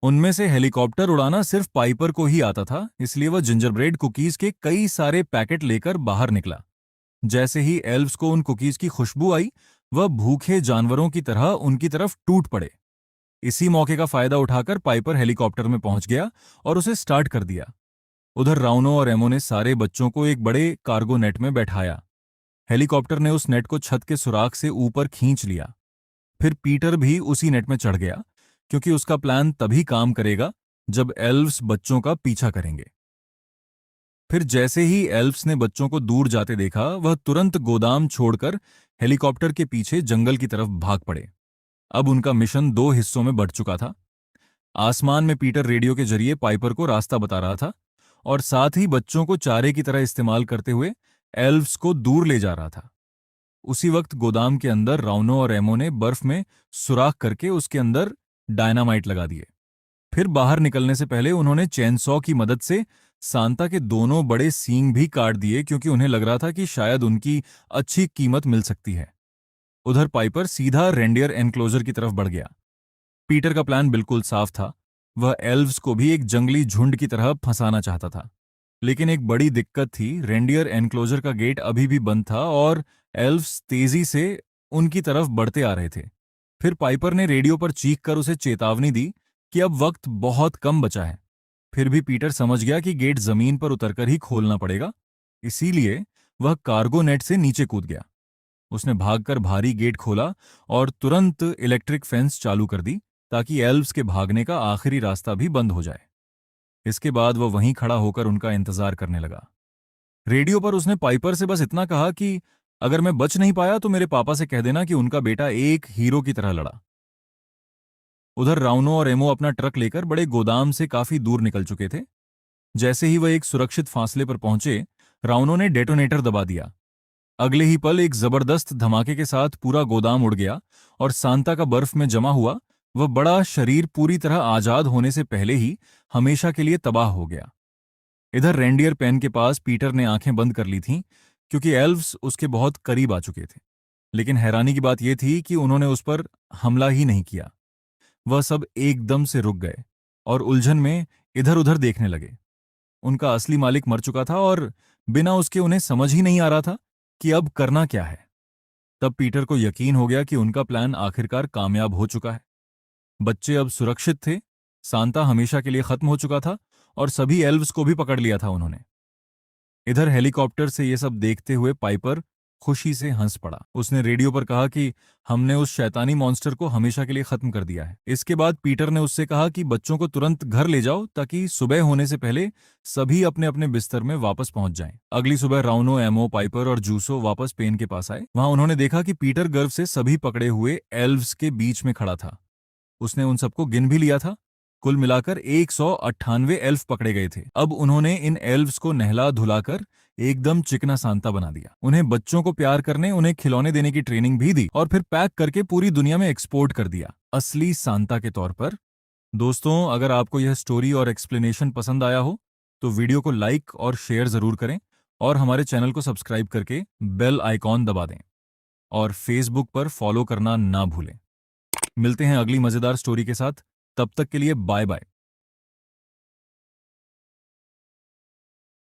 उनमें से हेलीकॉप्टर उड़ाना सिर्फ पाइपर को ही आता था, इसलिए वह जिंजरब्रेड कुकीज के कई सारे पैकेट लेकर बाहर निकला। जैसे ही एल्व्स को उन कुकीज की खुशबू आई, वह भूखे जानवरों की तरह उनकी तरफ टूट पड़े। इसी मौके का फायदा उठाकर पाइपर हेलीकॉप्टर में पहुंच गया और उसे स्टार्ट कर दिया। उधर राउनो और एमो ने सारे बच्चों को एक बड़े कार्गो नेट में बैठाया। हेलीकॉप्टर ने उस नेट को छत के सुराख से ऊपर खींच लिया। फिर पीटर भी उसी नेट में चढ़ गया, क्योंकि उसका प्लान तभी काम करेगा जब एल्व्स बच्चों का पीछा करेंगे। फिर जैसे ही एल्व्स ने बच्चों को दूर जाते देखा, वह तुरंत गोदाम छोड़कर हेलीकॉप्टर के पीछे जंगल की तरफ भाग पड़े। अब उनका मिशन दो हिस्सों में बढ़ चुका था। आसमान में पीटर रेडियो के जरिए पाइपर को रास्ता बता रहा था और साथ ही बच्चों को चारे की तरह इस्तेमाल करते हुए एल्व्स को दूर ले जा रहा था। उसी वक्त गोदाम के अंदर राउनो और एमो ने बर्फ में सुराख करके उसके अंदर डायनामाइट लगा दिए। फिर बाहर निकलने से पहले उन्होंने चेनसॉ की मदद से सांता के दोनों बड़े सींग भी काट दिए, क्योंकि उन्हें लग रहा था कि शायद उनकी अच्छी कीमत मिल सकती है। उधर पाइपर सीधा रेंडियर एनक्लोजर की तरफ बढ़ गया। पीटर का प्लान बिल्कुल साफ था। वह एल्व्स को भी एक जंगली झुंड की तरह फंसाना चाहता था। लेकिन एक बड़ी दिक्कत थी, रेंडियर एनक्लोजर का गेट अभी भी बंद था और एल्व्स तेजी से उनकी तरफ बढ़ते आ रहे थे। फिर पाइपर ने रेडियो पर चीख कर उसे चेतावनी दी कि अब वक्त बहुत कम बचा है। फिर भी पीटर समझ गया कि गेट जमीन पर उतरकर ही खोलना पड़ेगा, इसीलिए वह कार्गो नेट से नीचे कूद गया। उसने भागकर भारी गेट खोला और तुरंत इलेक्ट्रिक फेंस चालू कर दी, ताकि एल्व्स के भागने का आखिरी रास्ता भी बंद हो जाए। इसके बाद वह वहीं खड़ा होकर उनका इंतजार करने लगा। रेडियो पर उसने पाइपर से बस इतना कहा कि अगर मैं बच नहीं पाया तो मेरे पापा से कह देना कि उनका बेटा एक हीरो की तरह लड़ा। उधर राउनो और एमो अपना ट्रक लेकर बड़े गोदाम से काफी दूर निकल चुके थे। जैसे ही वह एक सुरक्षित फासले पर पहुंचे, राउनो ने डेटोनेटर दबा दिया। अगले ही पल एक जबरदस्त धमाके के साथ पूरा गोदाम उड़ गया और सांता का बर्फ में जमा हुआ वह बड़ा शरीर पूरी तरह आजाद होने से पहले ही हमेशा के लिए तबाह हो गया। इधर रेंडियर पेन के पास पीटर ने आंखें बंद कर ली थीं, क्योंकि एल्व्स उसके बहुत करीब आ चुके थे। लेकिन हैरानी की बात यह थी कि उन्होंने उस पर हमला ही नहीं किया। वह सब एकदम से रुक गए और उलझन में इधर उधर देखने लगे। उनका असली मालिक मर चुका था और बिना उसके उन्हें समझ ही नहीं आ रहा था कि अब करना क्या है। तब पीटर को यकीन हो गया कि उनका प्लान आखिरकार कामयाब हो चुका है। बच्चे अब सुरक्षित थे, सांता हमेशा के लिए खत्म हो चुका था और सभी एल्व्स को भी पकड़ लिया था उन्होंने। इधर हेलीकॉप्टर से ये सब देखते हुए पाइपर खुशी से हंस पड़ा। उसने रेडियो पर कहा कि हमने उस शैतानी मॉन्स्टर को हमेशा के लिए खत्म कर दिया है। इसके बाद पीटर ने उससे कहा कि बच्चों को तुरंत घर ले जाओ, ताकि सुबह होने से पहले सभी अपने अपने बिस्तर में वापस पहुंच जाएं। अगली सुबह राउनो, एमो, पाइपर और जूसो वापस पेन के पास आए। वहां उन्होंने देखा कि पीटर गर्व से सभी पकड़े हुए एल्व्स के बीच में खड़ा था। उसने उन सबको गिन भी लिया था। कुल मिलाकर 198 एल्फ पकड़े गए थे। अब उन्होंने इन एल्व्स को नहला धुलाकर एकदम चिकना सांता बना दिया। उन्हें बच्चों को प्यार करने, उन्हें खिलौने देने की ट्रेनिंग भी दी और फिर पैक करके पूरी दुनिया में एक्सपोर्ट कर दिया, असली सांता के तौर पर। दोस्तों, अगर आपको यह स्टोरी और एक्सप्लेनेशन पसंद आया हो तो वीडियो को लाइक और शेयर जरूर करें और हमारे चैनल को सब्सक्राइब करके बेल आइकॉन दबा दें और फेसबुक पर फॉलो करना ना भूलें। मिलते हैं अगली मजेदार स्टोरी के साथ। तब तक के लिए बाय बाय।